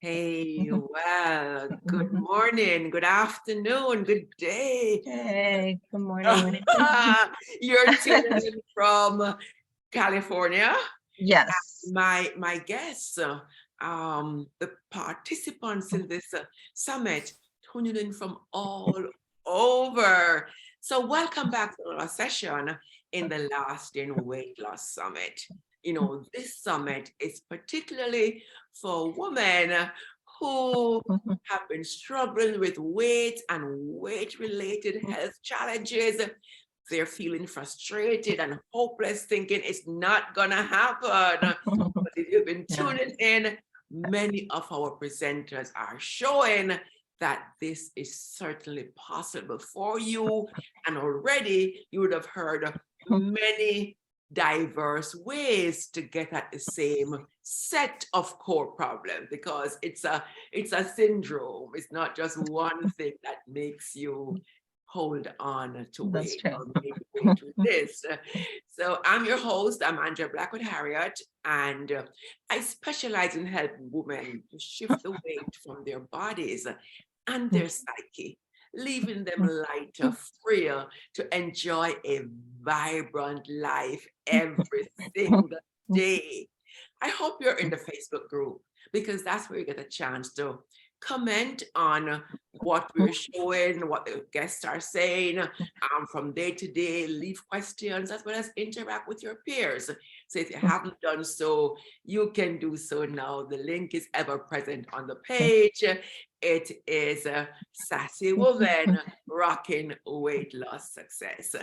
Hey, well, good morning, good afternoon, good day. Hey, good morning. You're tuning in from California. Yes. My guests, the participants in this summit, tuning in from all over. So welcome back to our session in the Last in Weight Loss Summit. You know, this summit is particularly for women who have been struggling with weight and weight-related health challenges. They're feeling frustrated and hopeless, thinking it's not gonna happen. But if you've been Yeah. tuning in, many of our presenters are showing that this is certainly possible for you. And already you would have heard many diverse ways to get at the same set of core problems, because it's a syndrome. It's not just one thing that makes you hold on to That's weight true. or maybe weight with this. So I'm your host, I'm Andrea Blackwood Harriet, and I specialize in helping women to shift the weight from their bodies and their psyche, leaving them lighter, freer to enjoy a vibrant life every single day. I hope you're in the Facebook group, because that's where you get a chance to comment on what we're showing, what the guests are saying from day to day, leave questions, as well as interact with your peers. So if you haven't done so, you can do so now. The link is ever present on the page. It is Sassy Woman Rocking Weight Loss Success.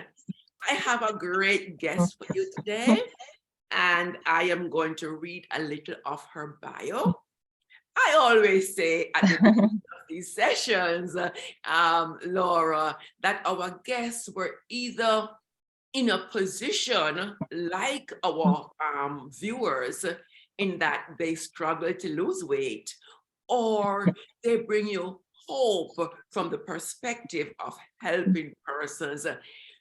I have a great guest for you today, and I am going to read a little of her bio. I always say at the beginning of these sessions, Laura, that our guests were either in a position like our viewers, in that they struggle to lose weight, or they bring you hope from the perspective of helping persons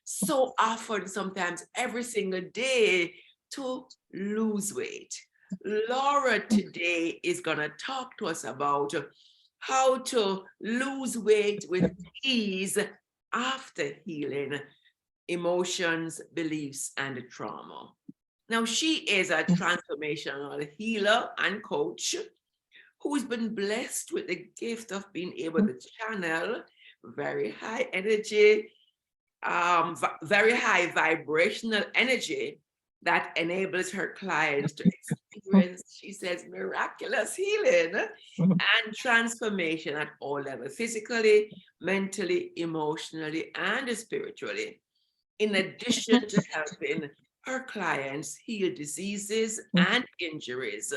so often, sometimes every single day, to lose weight. Laura today is going to talk to us about how to lose weight with ease after healing emotions, beliefs, and trauma. Now, she is a transformational healer and coach who's been blessed with the gift of being able to channel very high energy, very high vibrational energy that enables her clients to experience, she says, miraculous healing and transformation at all levels, physically, mentally, emotionally, and spiritually. In addition to helping her clients heal diseases and injuries,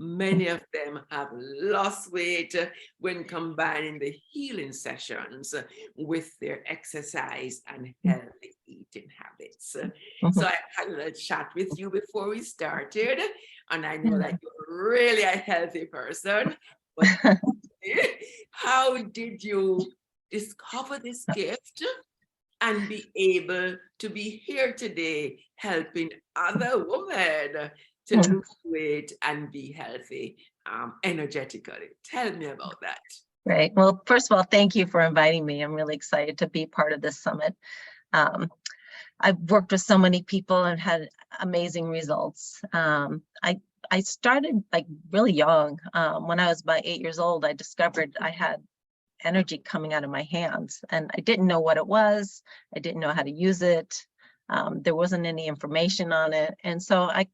many of them have lost weight when combining the healing sessions with their exercise and healthy eating habits. So I had a chat with you before we started, and I know that you're really a healthy person. But how did you discover this gift and be able to be here today helping other women to lose weight and be healthy energetically? Tell me about that. Great. Well, first of all, thank you for inviting me. I'm really excited to be part of this summit. I've worked with so many people and had amazing results. I started like really young. When I was about 8 years old, I discovered I had energy coming out of my hands, and I didn't know what it was. I didn't know how to use it. There wasn't any information on it. And so I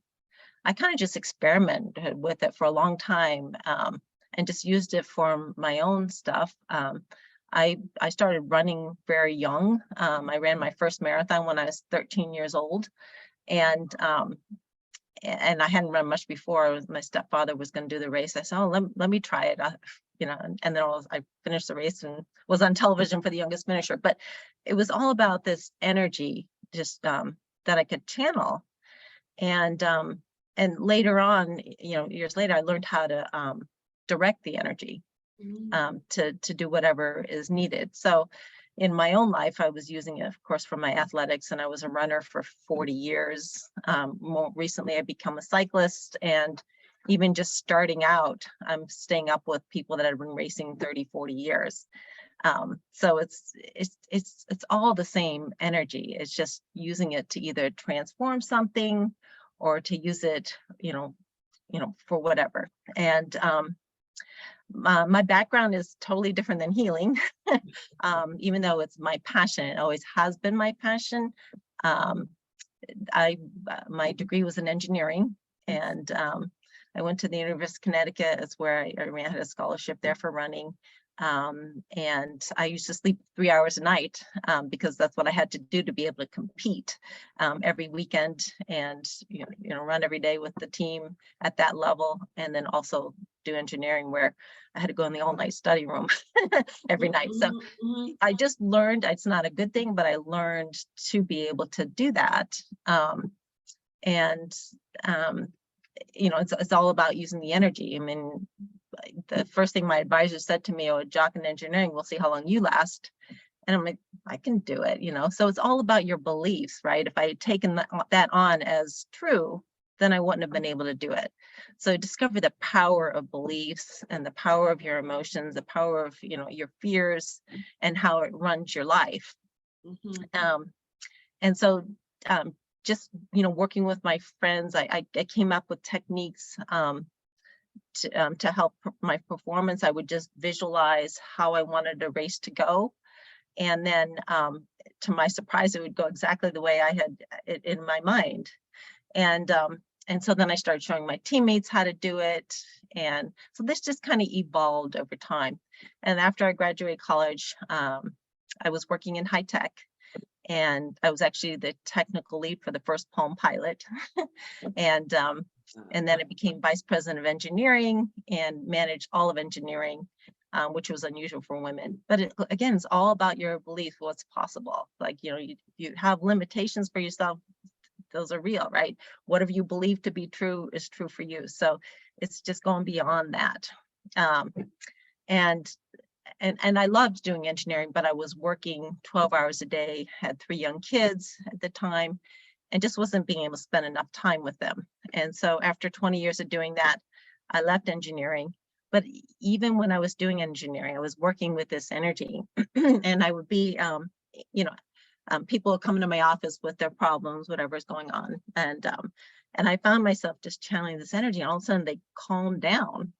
kind of just experimented with it for a long time, and just used it for my own stuff. I started running very young. I ran my first marathon when I was 13 years old, and I hadn't run much before. My stepfather was going to do the race. I said, "Oh, let me try it." And then I finished the race and was on television for the youngest finisher. But it was all about this energy, just that I could channel. And later on, years later, I learned how to direct the energy to do whatever is needed. So in my own life, I was using it, of course, for my athletics, and I was a runner for 40 years. More recently, I became a cyclist, and even just starting out, I'm staying up with people that have been racing 30, 40 years. So it's all the same energy. It's just using it to either transform something or to use it, for whatever. And my background is totally different than healing, even though it's my passion. It always has been my passion. Um, my degree was in engineering, and I went to the University of Connecticut. It's where I had a scholarship there for running. And I used to sleep 3 hours a night because that's what I had to do to be able to compete every weekend, and run every day with the team at that level, and then also do engineering where I had to go in the all-night study room every night. So I just learned, it's not a good thing, but I learned to be able to do that. It's all about using the energy. I mean, the first thing my advisor said to me, "Oh, a jock in engineering, we'll see how long you last." And I'm like, I can do it, So it's all about your beliefs, right? If I had taken that on as true, then I wouldn't have been able to do it. So discover the power of beliefs and the power of your emotions, the power of, your fears, and how it runs your life. And so just, working with my friends, I came up with techniques to help my performance. I would just visualize how I wanted a race to go. And then to my surprise, it would go exactly the way I had it in my mind. And so then I started showing my teammates how to do it. And so this just kind of evolved over time. And after I graduated college, I was working in high tech. And I was actually the technical lead for the first Palm Pilot. And then I became vice president of engineering and managed all of engineering, which was unusual for women. But again, it's all about your belief, what's possible. Like, you have limitations for yourself. Those are real, right? Whatever you believe to be true is true for you. So it's just going beyond that. And I loved doing engineering, but I was working 12 hours a day, had 3 young kids at the time, and just wasn't being able to spend enough time with them. And so after 20 years of doing that, I left engineering. But even when I was doing engineering, I was working with this energy, and I would be, people would come into my office with their problems, whatever's going on. And I found myself just channeling this energy, and all of a sudden they calmed down.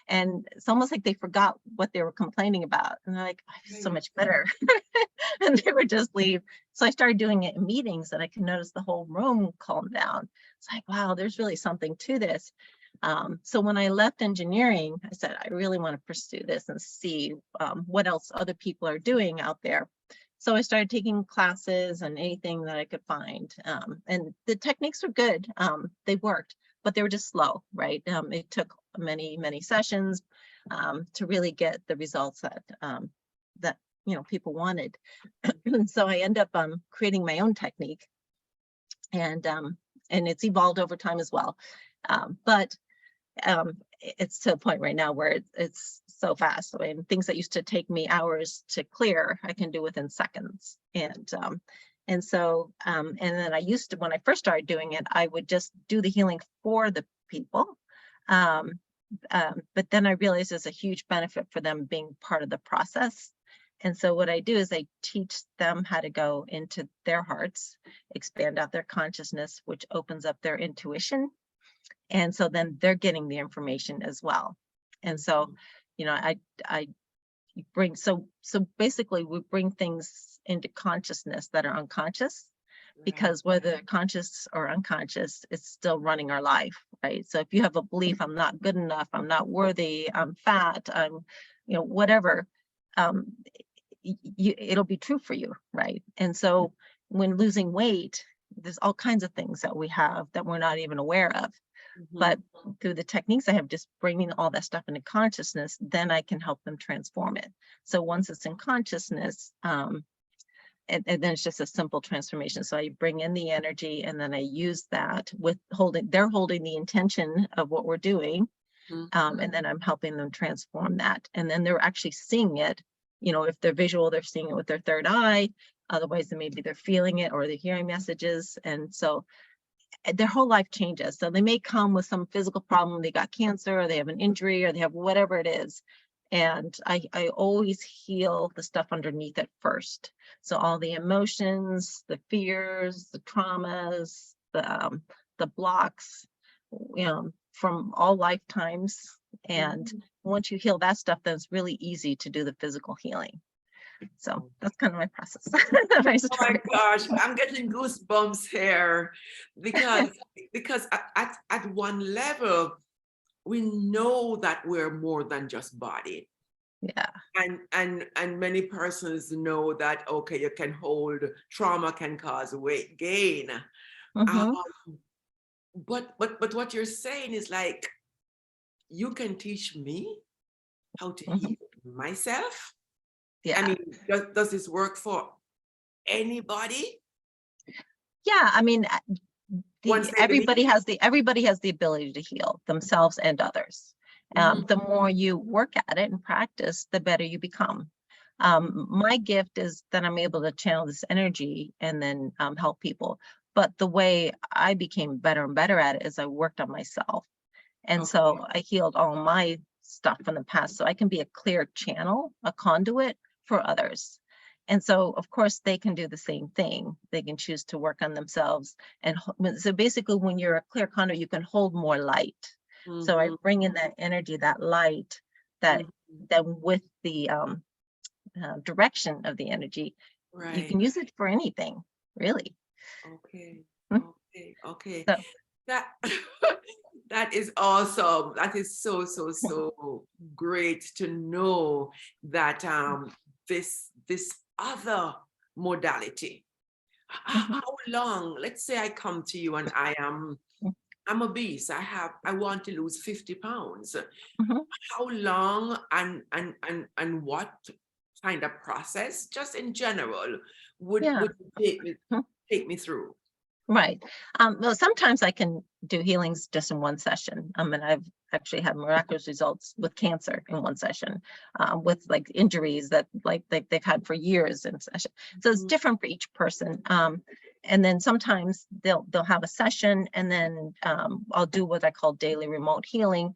And it's almost like they forgot what they were complaining about. And they're like, I feel so much better. And they would just leave. So I started doing it in meetings, and I could notice the whole room calm down. It's like, wow, there's really something to this. So when I left engineering, I said, I really want to pursue this and see what else other people are doing out there. So I started taking classes and anything that I could find. And the techniques were good. They worked, but they were just slow, right? It took many, many sessions to really get the results that people wanted. So I ended up creating my own technique, and it's evolved over time as well. But it's to a point right now where it's so fast. I mean, things that used to take me hours to clear, I can do within seconds. And then I used to, when I first started doing it, I would just do the healing for the people. But then I realized there's a huge benefit for them being part of the process. And so what I do is I teach them how to go into their hearts, expand out their consciousness, which opens up their intuition. And so then they're getting the information as well. And so, I bring, so basically we bring things into consciousness that are unconscious, because whether conscious or unconscious, it's still running our life, right? So if you have a belief, I'm not good enough, I'm not worthy, I'm fat, I'm, whatever, it'll be true for you, right? And so when losing weight, there's all kinds of things that we have that we're not even aware of. But through the techniques I have, just bringing all that stuff into consciousness, then I can help them transform it. So once it's in consciousness, and then it's just a simple transformation. So I bring in the energy, and then I use that with they're holding the intention of what we're doing. And then I'm helping them transform that. And then they're actually seeing it. If they're visual, they're seeing it with their third eye. Otherwise, maybe they're feeling it or they're hearing messages. And so their whole life changes. So they may come with some physical problem, they got cancer, or they have an injury, or they have whatever it is. And I always heal the stuff underneath it first. So all the emotions, the fears, the traumas, the blocks, from all lifetimes. And once you heal that stuff, then it's really easy to do the physical healing. So that's kind of my process. Oh my gosh, I'm getting goosebumps here because at one level, we know that we're more than just body. Yeah. And many persons know that, okay, you can hold, trauma can cause weight gain. Mhm. But what you're saying is like, you can teach me how to Mhm. heal myself. I Yeah. mean, does this work for anybody? Yeah. I mean, Once they believe. everybody has the ability to heal themselves and others. The more you work at it and practice, the better you become. My gift is that I'm able to channel this energy and then help people. But the way I became better and better at it is I worked on myself. And so I healed all my stuff from the past, so I can be a clear channel, a conduit for others. And so, of course, they can do the same thing. They can choose to work on themselves. And so basically, when you're a clear conduit, you can hold more light. So I bring in that energy, that light, that with the direction of the energy, you can Right. use it for anything, really. Okay. Mhm. Okay. So, That that is awesome. That is so great to know that this other modality. mhm, How long? Let's say I come to you and I'm obese. I want to lose 50 pounds. mhm. How long and what kind of process, just in general, Yeah. would you take me through? Right. Well, sometimes I can do healings just in one session. And I've actually had miraculous results with cancer in one session, with like injuries that like they've had for years in session. So it's different for each person. And then sometimes they'll have a session, and then I'll do what I call daily remote healing,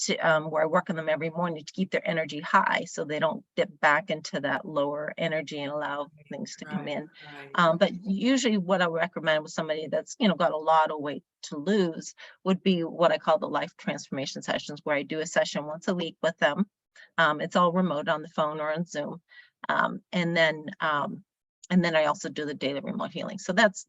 to where I work on them every morning to keep their energy high so they don't dip back into that lower energy and allow things to come Right, in. right. But usually what I recommend with somebody that's, got a lot of weight to lose would be what I call the life transformation sessions, where I do a session once a week with them. It's all remote on the phone or on Zoom. And then I also do the daily remote healing. So that's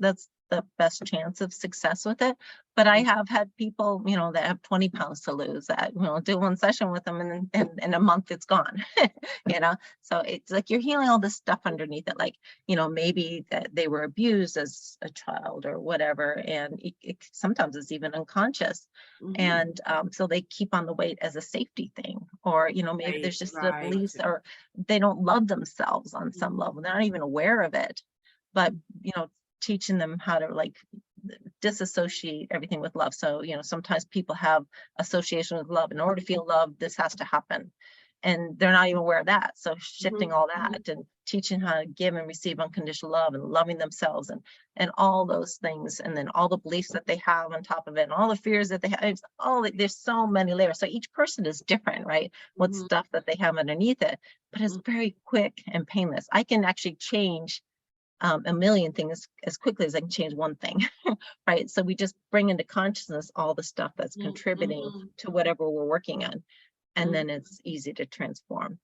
the best chance of success with it. But I have had people, that have 20 pounds to lose that, do one session with them, and then in a month it's gone. So it's like you're healing all this stuff underneath it, like, maybe that they were abused as a child or whatever, and sometimes it's even unconscious. And so they keep on the weight as a safety thing, or maybe Right, there's just the right. beliefs, or they don't love themselves on some level, they're not even aware of it. But teaching them how to like disassociate everything with love. So sometimes people have association with love. In order to feel love, this has to happen, and they're not even aware of that. So shifting all that and teaching how to give and receive unconditional love and loving themselves, and all those things, and then all the beliefs that they have on top of it, and all the fears that they have. There's so many layers. So each person is different, right? What stuff that they have underneath it, but it's very quick and painless. I can actually change a million things as quickly as I can change one thing, right? So we just bring into consciousness all the stuff that's contributing to whatever we're working on, and then it's easy to transform.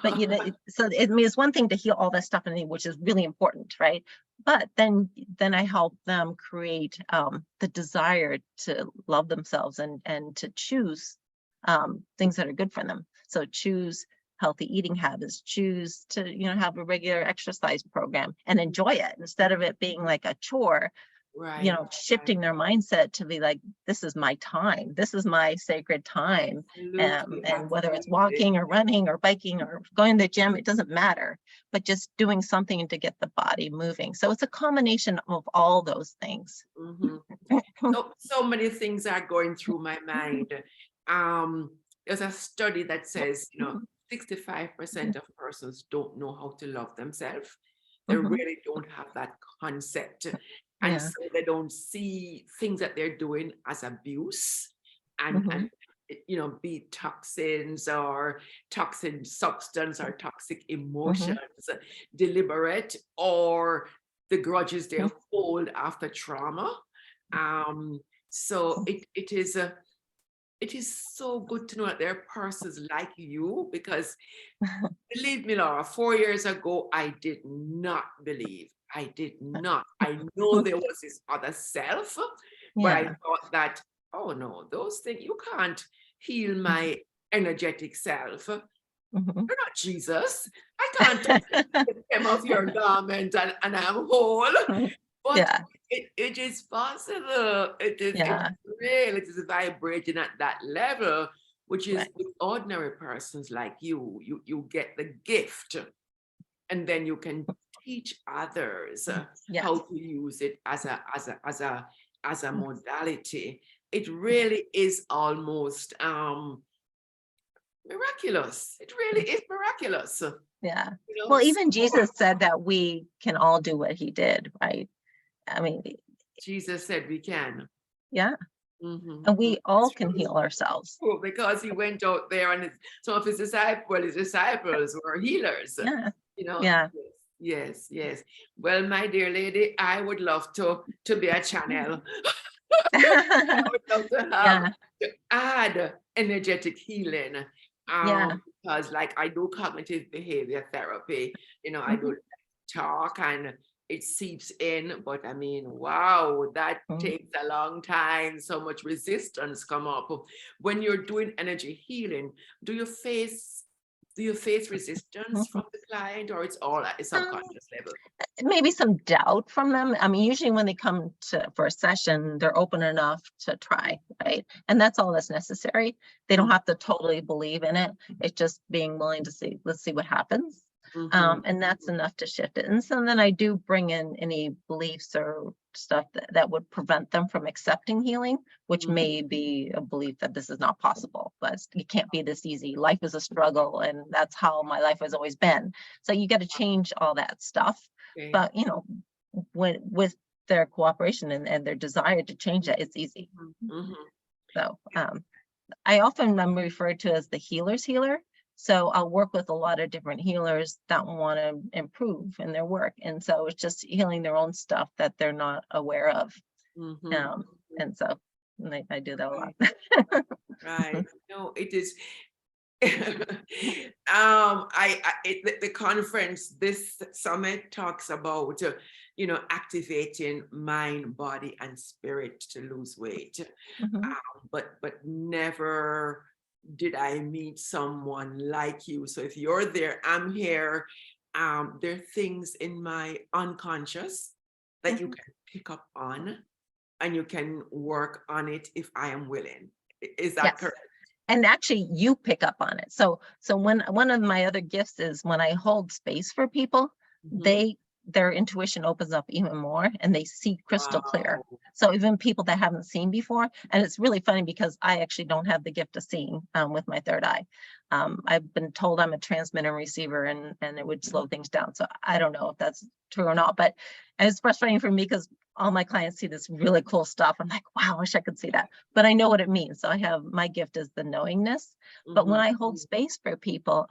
But it's one thing to heal all that stuff, which is really important, right? But then I help them create the desire to love themselves, and to choose things that are good for them. So choose healthy eating habits, choose to have a regular exercise program and enjoy it, instead of it being like a chore. Right. Shifting their mindset to be like, this is my time, this is my sacred time. Absolutely, And whether it's absolutely. walking or running or biking or going to the gym, it doesn't matter, but just doing something to get the body moving. So it's a combination of all those things. So many things are going through my mind. There's a study that says, 65% of persons don't know how to love themselves. They Mhm. really don't have that concept. And Yeah. so they don't see things that they're doing as abuse and Mhm. you know, be toxins or toxic substance or toxic emotions, Mhm. deliberate, or the grudges they Mhm. hold after trauma. Um, so it is so good to know that there are persons like you, because believe me, Laura, 4 years ago, I did not believe. I did not. I know there was this other self, but I Yeah. thought that, oh no, those things, you can't heal my energetic self. You're Mhm. not Jesus. I can't touch the hem of your garment and I'm whole. But Yeah. it is possible. It is Yeah. real. It is vibrating at that level, which is Right. with ordinary persons like you. You get the gift, and then you can teach others Yes. how to use it as a modality. It really is almost miraculous. It really is miraculous. Yeah. You know, Well, so even Jesus said that we can all do what he did, right? I mean, Jesus said we can. yeah. Mhm. And we all It's can true. heal ourselves. Well, because he went out there and some of his disciples were healers. Yeah. You know, Yeah. yes, yes. Well, my dear lady, I would love to be a channel. I would love to have Yeah. to add energetic healing. Yeah. Because like I do cognitive behavior therapy, you know, I Mhm. do talk and it seeps in, but I mean, wow, that Mhm. takes a long time. So much resistance come up. When you're doing energy healing, do you face resistance Mhm. from the client, or it's all at a Um, subconscious level? Maybe some doubt from them. I mean, usually when they come to for a session, they're open enough to try, right? And that's all that's necessary. They don't Mhm, have to totally believe in it. It's just being willing to see, let's see what happens. mhm, And that's enough to shift it. And so then I do bring in any beliefs or stuff that would prevent them from accepting healing, which mhm. may be a belief that this is not possible, but it can't be this easy. Life is a struggle, and that's how my life has always been. So you got to change all that stuff. Okay. But when with their cooperation and their desire to change that, it's easy. Mhm, mhm. So I often am referred to as the healer's healer. So I'll work with a lot of different healers that want to improve in their work. And so it's just healing their own stuff that they're not aware of. Mhm, Um, mhm. and so I do that a lot. Right, right. No, it is. The conference, this summit talks about, activating mind, body, and spirit to lose weight. Mhm. But never did I meet someone like you. So if you're there, I'm here. There are things in my unconscious that you Mhm. can pick up on, and you can work on it if I am willing. Is that Yes. correct? And actually you pick up on it. So when one of my other gifts is when I hold space for people, Mhm. they their intuition opens up even more and they see crystal clear. Wow. So even people that haven't seen before, and it's really funny because I actually don't have the gift of seeing with my third eye. I've been told I'm a transmitter and receiver, and it would slow things down. So I don't know if that's true or not, but and it's frustrating for me because all my clients see this really cool stuff. I'm like, wow, I wish I could see that, but I know what it means. So I have my gift is the knowingness. But when Mhm. I hold space for people,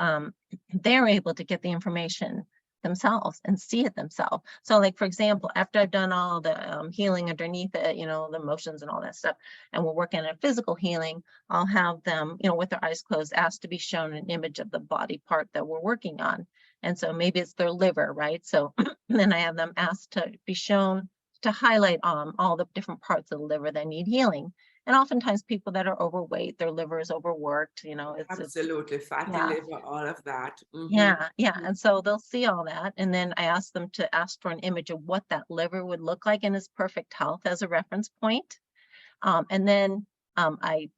they're able to get the information themselves and see it themselves. So like, for example, after I've done all the healing underneath it, the emotions and all that stuff, and we're working on physical healing, I'll have them, with their eyes closed, asked to be shown an image of the body part that we're working on. And so maybe it's their liver, right? So then I have them asked to be shown to highlight all the different parts of the liver that need healing. And oftentimes people that are overweight, their liver is overworked, it's Absolutely. Fatty yeah, liver, all of that. Mhm. yeah, yeah. And so they'll see all that. And then I ask them to ask for an image of what that liver would look like in its perfect health as a reference point. And then I,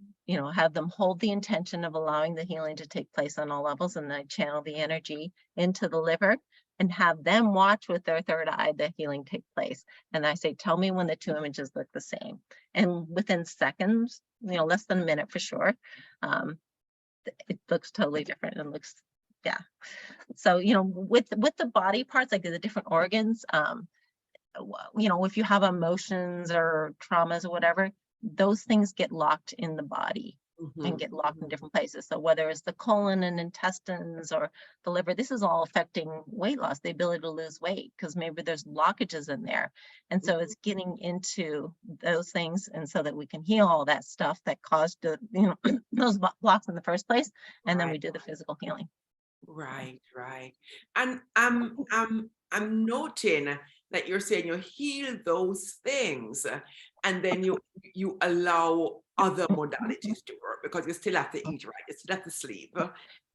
have them hold the intention of allowing the healing to take place on all levels. And I channel the energy into the liver and have them watch with their third eye the healing take place. And I say, tell me when the two images look the same. And within seconds, less than a minute for sure, um, it looks totally different and looks, yeah. So, with the body parts, like the different organs, if you have emotions or traumas or whatever, those things get locked in the body and get locked in different places. So whether it's the colon and intestines or the liver, this is all affecting weight loss, the ability to lose weight, because maybe there's blockages in there. And so it's getting into those things, and so that we can heal all that stuff that caused the, those blocks in the first place. And then we do the physical healing. Right. And I'm noting that you're saying you heal those things, and then you allow other modalities to work, because you still have to eat, right? You still have to sleep.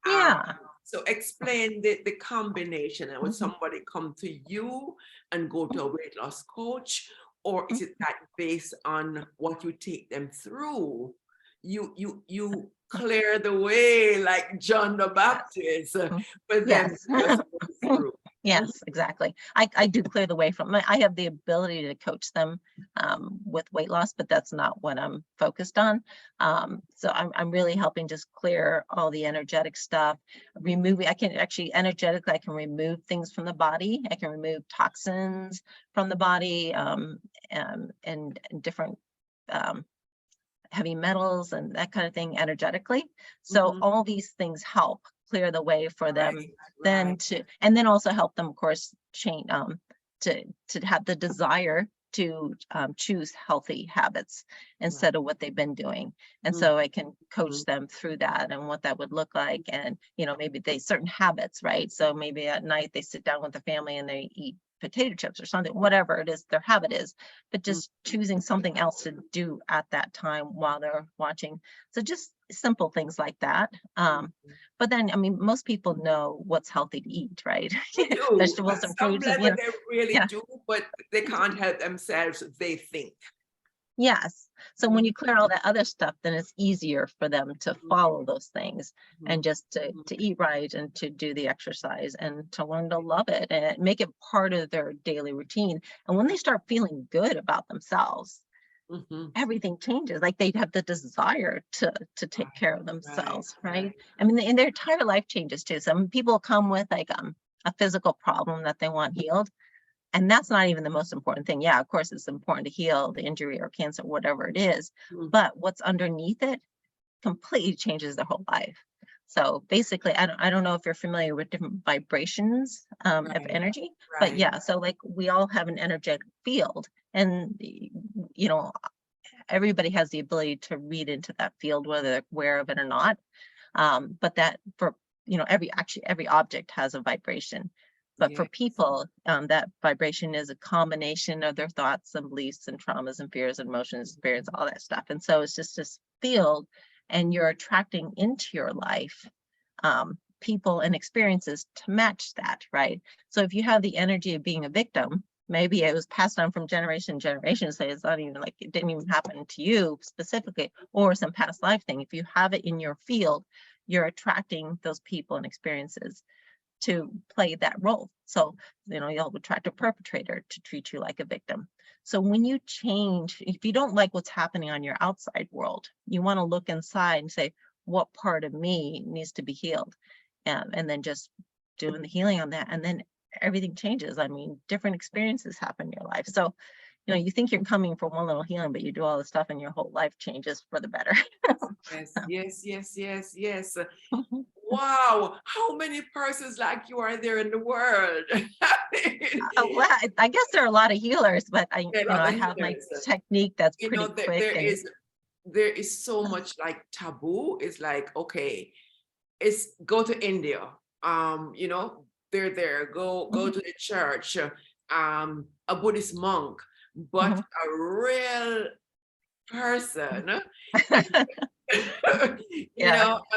Yeah. So explain the combination. And would somebody come to you and go to a weight loss coach, or is it that based on what you take them through, you clear the way like John the Baptist for them Yes. to just go through? Yes, exactly. I do clear the way from I have the ability to coach them with weight loss, but that's not what I'm focused on. So I'm really helping just clear all the energetic stuff, removing. I can actually energetically, I can remove things from the body. I can remove toxins from the body, and different heavy metals and that kind of thing energetically. So all these things help clear the way for them then to, and then also help them, of course, change, to have the desire to choose healthy habits instead of what they've been doing. And so I can coach them through that and what that would look like. And, maybe they certain habits, right? So maybe at night they sit down with the family and they eat potato chips or something, whatever it is their habit is, but just choosing something else to do at that time while they're watching. So just simple things like that. But then, I mean, most people know what's healthy to eat, right? They do. Vegetables At and some fruits, and level, they really yeah. do, but they can't help themselves. They think. Yes. So when you clear all that other stuff, then it's easier for them to follow those things and just to eat right and to do the exercise and to learn to love it and make it part of their daily routine. And when they start feeling good about themselves, everything changes. Like they have the desire to take care of themselves, right? I mean, and their entire life changes too. Some people come with like a physical problem that they want healed. And that's not even the most important thing. Yeah, of course, it's important to heal the injury or cancer, whatever it is. But what's underneath it completely changes their whole life. So basically, I don't know if you're familiar with different vibrations of energy, but yeah, so like we all have an energetic field, and everybody has the ability to read into that field, whether they're aware of it or not. But that for every object has a vibration. But for people, that vibration is a combination of their thoughts and beliefs and traumas and fears and emotions, spirits, all that stuff. And so it's just this field, and you're attracting into your life people and experiences to match that, right? So if you have the energy of being a victim, maybe it was passed on from generation to generation, so it's not even like it didn't even happen to you specifically, or some past life thing. If you have it in your field, you're attracting those people and experiences to play that role. So, you'll attract a perpetrator to treat you like a victim. So when you change, if you don't like what's happening on your outside world, you want to look inside and say, what part of me needs to be healed? And then just doing the healing on that. And then everything changes. I mean, different experiences happen in your life. So, you think you're coming for one little healing, but you do all this stuff and your whole life changes for the better. Yes. Wow, how many persons like you are there in the world? Well, I guess there are a lot of healers, but I have my technique that's pretty quick. There is so much like taboo. It's like, okay, it's go to India. They're there. Go to the church. A Buddhist monk, but a real person. I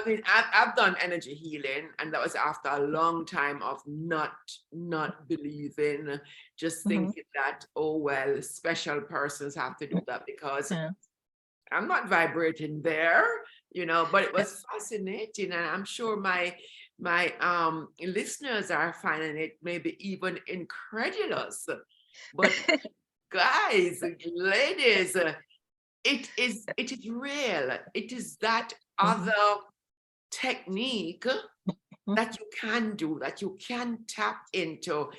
mean, I've done energy healing, and that was after a long time of not believing, just thinking that, oh well, special persons have to do that because I'm not vibrating there, but it was fascinating, and I'm sure my listeners are finding it maybe even incredulous. But guys, ladies, it is real. It is that other technique that you can do, that you can tap into.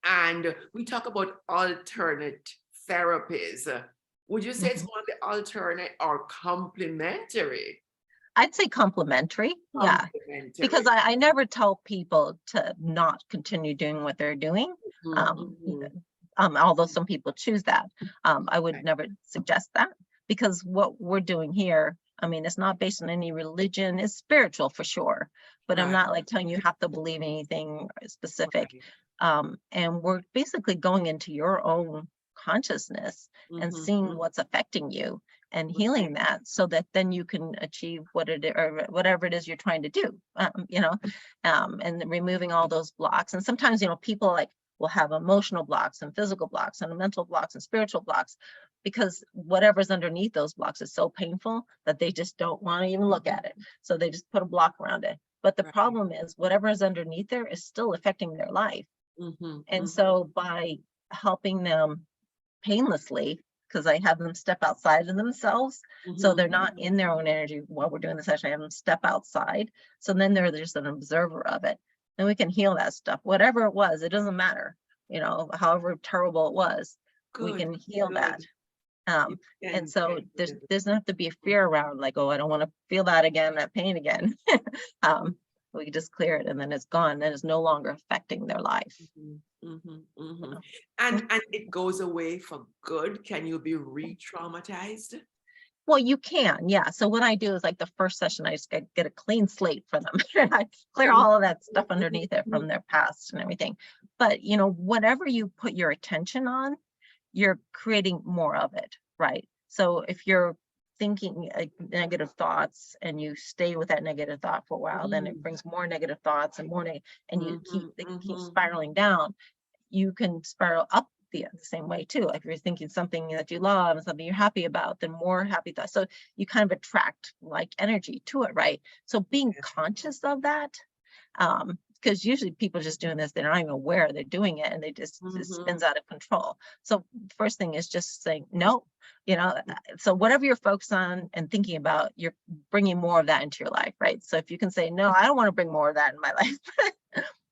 And we talk about alternate therapies. Would you say it's Mhm. more the alternate or complementary? I'd say complementary. Yeah. Because Complementary. I never tell people to not continue doing what they're doing. Mhm, Um, mhm. although some people choose that, I would Right, never suggest that, because what we're doing here, I mean, it's not based on any religion. It's spiritual for sure, but I'm right, not like telling you have to believe anything specific. right. And we're basically going into your own consciousness and Mhm, seeing mhm. what's affecting you and Right, healing that, so that then you can achieve or whatever it is you're trying to do, and removing all those blocks. And sometimes, people like will have emotional blocks and physical blocks and mental blocks and spiritual blocks, because whatever's underneath those blocks is so painful that they just don't want to even look at it. So they just put a block around it. But the right. problem is whatever is underneath there is still affecting their life. Mhm, And mhm, so by helping them painlessly, because I have them step outside of themselves. So mhm. they're not in their own energy while we're doing the session. I have them step outside. So then they're just an observer of it. And we can heal that stuff. Whatever it was, it doesn't matter, however terrible it was, we Good, can heal that. good. You Um, and can so there's heal. there's not have to be a fear around, like, oh, I don't want to feel that again, that pain again. um, we can just clear it and then it's gone. Then it's no longer affecting their life. Mhm, mhm, you mhm. know. And it goes away for good. Can you be re-traumatized? Well, you can, yeah. So what I do is, like, the first session, I just get a clean slate for them. I clear Mhm, all of that stuff mhm, underneath it mhm. from their past and everything. But whatever you put your attention on, you're creating more of it, right? So if you're thinking negative thoughts and you stay with that negative thought for a while, then it Mm, brings more negative thoughts and more, and mhm, they keep mhm. spiraling down. You can spiral up the same way too. If you're thinking something that you love and something you're happy about, then more happy thoughts. So you kind of attract like energy to it, right? So being Yeah. conscious of that, because usually people just doing this, they're not even aware they're doing it, and they just Mhm. spins out of control. So first thing is just saying no. So whatever you're focused on and thinking about, you're bringing more of that into your life, right? So if you can say no, I don't want to bring more of that in my life,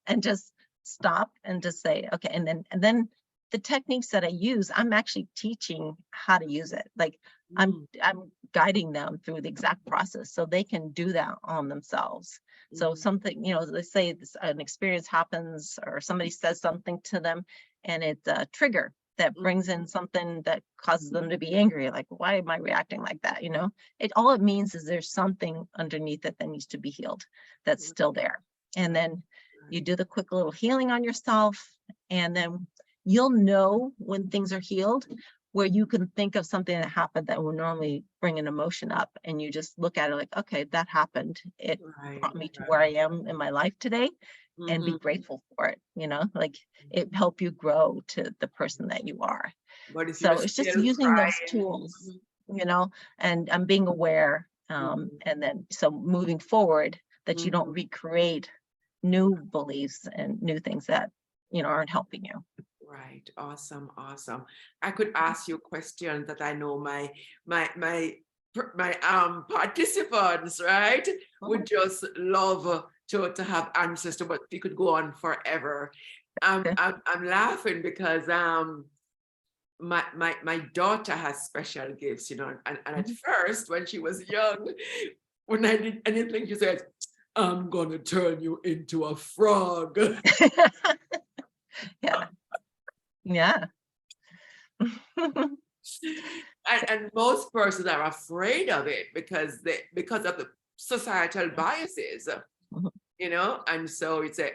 and just stop and just say okay. And then the techniques that I use, I'm actually teaching how to use it. Like, i'm Mm, i'm guiding them through the exact process so they can do that on themselves. So mhm, something, let's say an experience happens or somebody says something to them, and it's a trigger that mhm. brings in something that causes them to be angry. Like, why am I reacting like that? It means is there's something underneath it that needs to be healed, that's still there. And Right, then you right. do the quick little healing on yourself, and then you'll know when things are healed, where you can think of something that happened that would normally bring an emotion up, and you just look at it like, okay, that happened. It Right, brought me to where right. I am in my life today, and be Mhm. grateful for it. Like, it helped you grow to the person that you are. But if you're So it's just still using those crying, tools, and I'm being aware, mhm, and then so moving forward, that you don't mhm. recreate new beliefs and new things that aren't helping you. Right. Awesome. Awesome. I could ask you questions that I know my participants, right, would Mhm. just love to have answers to, but we could go on forever. Okay. I'm laughing because my daughter has special gifts, and at Mhm. first when she was young, when I did anything, she said, "I'm gonna turn you into a frog." Yeah. Yeah. And most persons are afraid of it because of the societal biases, Mhm. and so it's a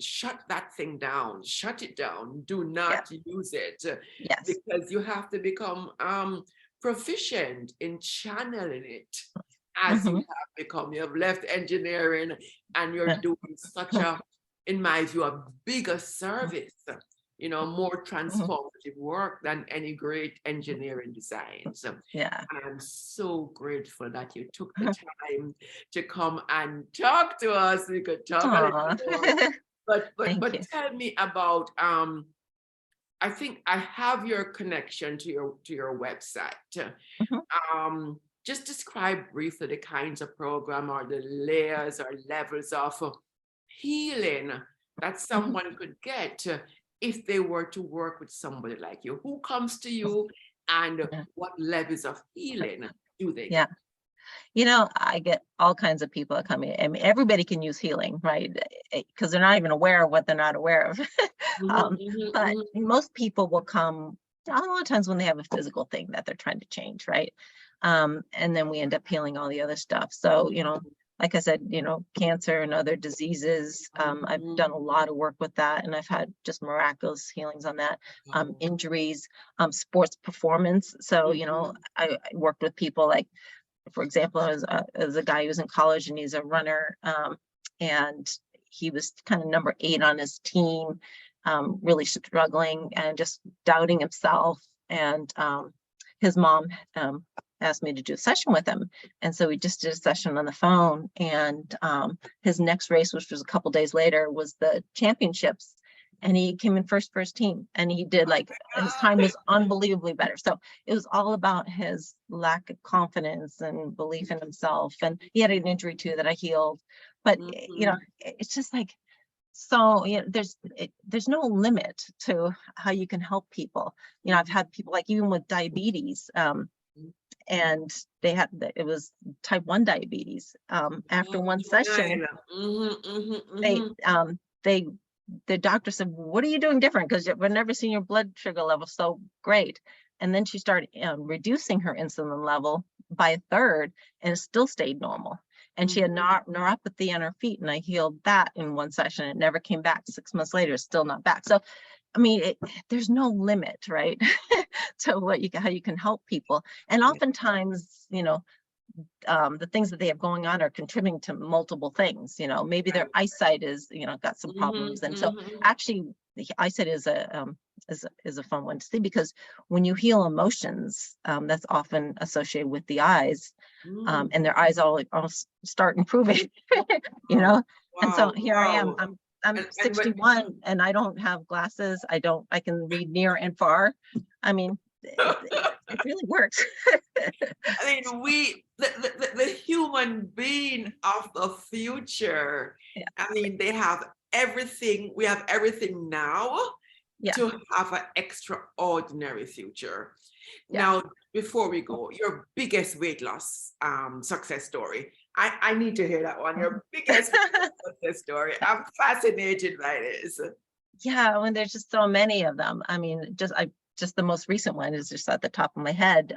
shut that thing down, shut it down, do Yeah. not use it, Yes. because you have to become proficient in channeling it, as you Mhm. have become. You have left engineering and you're Yeah. doing such a, in my view, a bigger service, more Mhm. transformative work than any great engineering design. So Yeah. I'm so grateful that you took the time to come and talk to us. We could talk a little Aw. more, but but Thank but you. tell me about I think I have your connection to your website. Mhm. Just describe briefly the kinds of program or the layers or levels of healing that Mhm. someone could get if they were to work with somebody like you? Who comes to you, and Yeah. what levels of healing do they Yeah. get? I get all kinds of people that come in. I mean, everybody can use healing, right? Because they're not even aware of what they're not aware of. Mhm, But mhm, most people will come a lot of times when they have a physical thing that they're trying to change, right? And then we end up healing all the other stuff. So, like I said, cancer and other diseases, I've mhm, done a lot of work with that, and I've had just miraculous healings on that. mhm. Injuries, sports performance. So, Mhm. I worked with people like, for example, as a guy who's in college and he's a runner, and he was kind of number 8 on his team, really struggling and just doubting himself. And his mom asked me to do a session with him, and so we just did a session on the phone. And his next race, which was a couple days later, was the championships, and he came in first for his team, and he did, like, his time was unbelievably better. So it was all about his lack of confidence and belief in himself. And he had an injury too that I healed. But Mhm. it's just like, so there's no limit to how you can help people. I've had people, like, even with diabetes, and it was type 1 diabetes. After one session, Juvenile. Mhm, mhm, they mhm. they the doctor said, "What are you doing different? Because we've never seen your blood sugar level so great." And then she started reducing her insulin level by a third, and it still stayed normal. And she had Mhm. neuropathy on her feet, and I healed that in one session. It never came back. 6 months later, it's still not back. So, I mean, there's no limit, right, to how you can help people. And Yeah. oftentimes, the things that they have going on are contributing to multiple things. Maybe their Right. eyesight is, got some Mhm, problems. And so mhm. actually the eyesight is a fun one to see, because when you heal emotions, that's often associated with the eyes, Mm. and their eyes all start improving, you Wow. know. And so Wow. here I am. Wow. I'm And what 61 and I don't have glasses. I can read near and far. I mean, it really works. I mean, the human being of the future, Yeah, I mean, they have everything. We have everything now yeah, to have an extraordinary future. yeah. Now, before we go, your biggest weight loss success story. I need to hear that one. Your biggest weight loss success story. I'm fascinated by this. Yeah, when there's just so many of them. I mean, just the most recent one is just at the top of my head.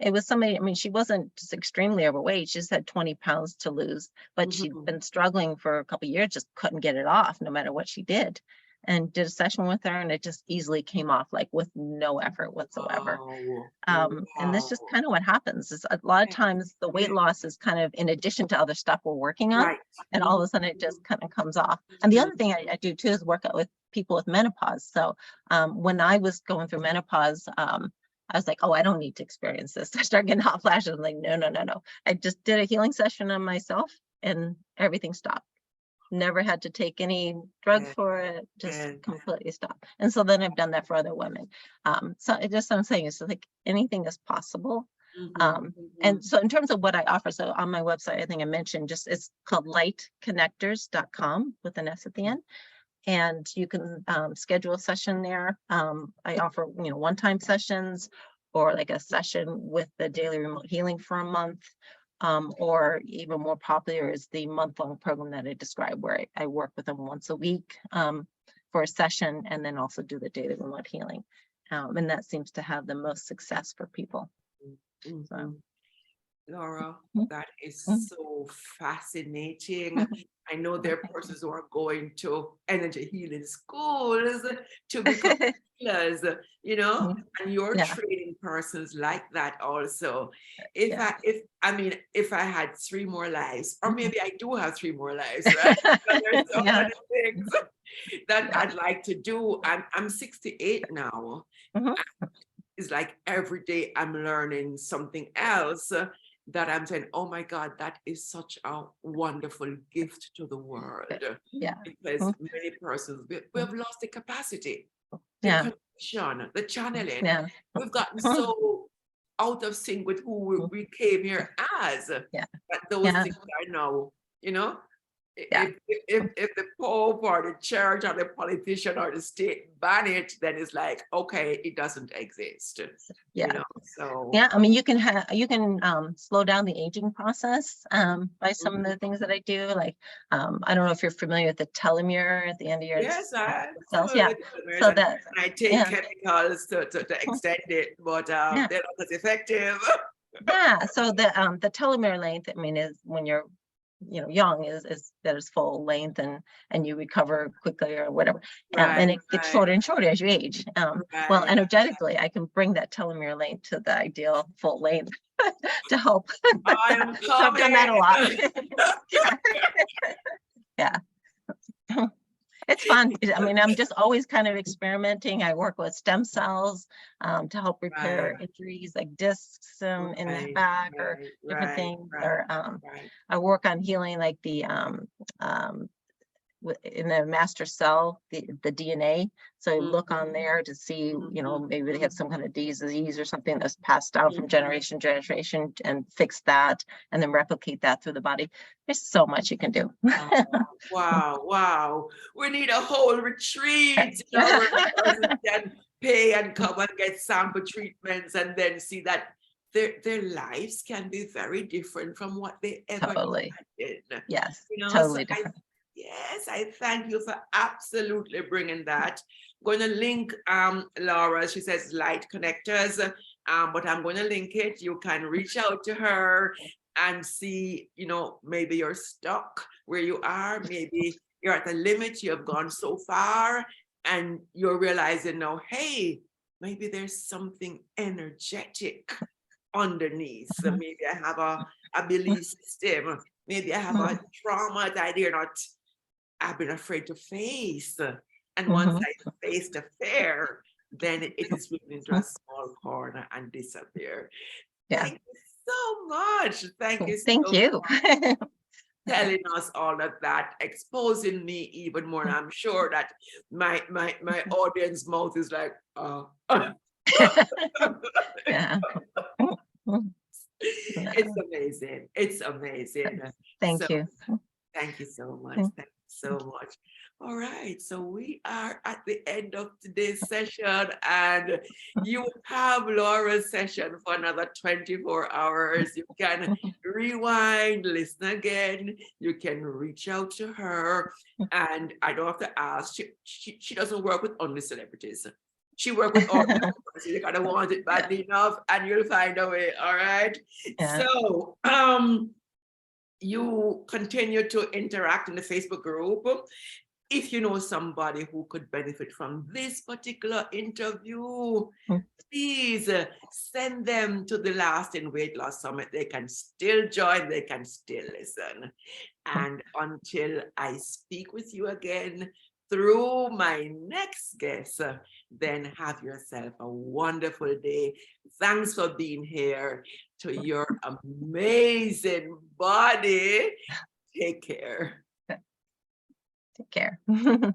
It was somebody, I mean, she wasn't just extremely overweight. She just had 20 pounds to lose, but she'd Mhm. been struggling for a couple of years, just couldn't get it off no matter what she did. And did a session with her, and it just easily came off, like, with no effort whatsoever. Wow. And that's just Wow. kind of what happens, is a lot of Yeah, times the weight yeah. loss is kind of in addition to other stuff we're working on, Right. and all of a sudden it just kind of comes off. And the Mhm. other thing I do too is work out with people with menopause. So when I was going through menopause, I was like, oh, I don't need to experience this. I started getting hot flashes. I'm like, no, no, no, no. I just did a healing session on myself, and everything stopped. Never had to take any drugs Yeah, for it, just yeah. completely stopped. And so then I've done that for other women. So it just, I'm saying, is like anything is possible. Mhm, And mhm. so in terms of what I offer, so on my website, I think I mentioned, just it's called lightconnectors.com with an S at the end. And you can schedule a session there. I offer, one-time sessions, or like a session with the daily remote healing for a month. Or even more popular is the month-long program that I described, where I work with them once a week for a session, and then also do the daily remote healing. And that seems to have the most success for people. So, Mhm. Laura, mm, that is mm, so fascinating. mm. I know there are Thank you. persons who are going to energy healing schools to become healers, Mhm. and you're Yeah, training persons like that also. If yeah. I, if I mean, if I had 3 more lives, or Mhm. maybe I do have 3 more lives, right? Because there's so Yeah, many things that yeah. I'd like to do. I'm 68 now. Mhm. It's like every day I'm learning something else, that I'm saying, oh my God, that is such a wonderful gift to the world. Yeah. Because Mhm. many persons, we have lost the capacity, the Yeah. connection, the channeling. Yeah. We've gotten Mhm. so out of sync with who we came here as, Yeah. that those Yeah. things are now, you know, Yeah. If the Pope or the church or the politician or the state ban it, then it's like, okay, it doesn't exist. Yeah. So Yeah, I mean, you can slow down the aging process by some of the things that I do. Like, I don't know if you're familiar with the telomere at the end of your yes, I'm cells. familiar Yeah. with telomeres, So and that, I take yeah, chemicals to extend it, but yeah, they're not as effective. yeah. So the telomere length, I mean, is when you're, young is that is full length and you recover quickly or whatever. And it gets shorter and shorter as you age. Well, Right. energetically, I can bring that telomere length to the ideal full length to help. I am So I've done that a lot. Yeah. It's fun. I mean, I'm just always kind of experimenting. I work with stem cells to help repair Right. injuries like discs in the Right, back or right, different right, things. right, Or right. I work on healing like the in the master cell, the DNA. So I look on there to see, maybe they have some kind of disease or something that's passed down from generation to generation, and fix that and then replicate that through the body. There's so much you can do. Wow, wow. We need a whole retreat, where a person can pay and come and get sample treatments and then see that their lives can be very different from what they ever Totally. imagined. Yes, So totally different. yes, I thank you for absolutely bringing that. I'm going to link Laura, she says light connectors, but I'm going to link it. You can reach out to her and see, maybe you're stuck where you are, maybe you're at the limit, you have gone so far, and you're realizing now, hey, maybe there's something energetic underneath. So maybe I have a belief system, maybe I have a trauma that I've been afraid to face. And once I face the fear, then it is written into a small corner and disappear. Yeah. Thank you so much. Thank you Thank so you. much for telling us all of that, exposing me even more. And I'm sure that my audience mouth is like, Yeah. It's amazing. It's amazing. Thank you. Thank you so much. Thank you so much. All right. So we are at the end of today's session, and you have Laura's session for another 24 hours. You can rewind, listen again. You can reach out to her. And I don't have to ask, she doesn't work with only celebrities. She worked with all people. You gotta want it badly enough, and you'll find a way. All right. Yeah. So you continue to interact in the Facebook group. If you know somebody who could benefit from this particular interview, please send them to the Lasting Weight Loss Summit. They can still join, they can still listen. And until I speak with you again through my next guest, then have yourself a wonderful day. Thanks for being here. To your amazing body. Take care. Take care.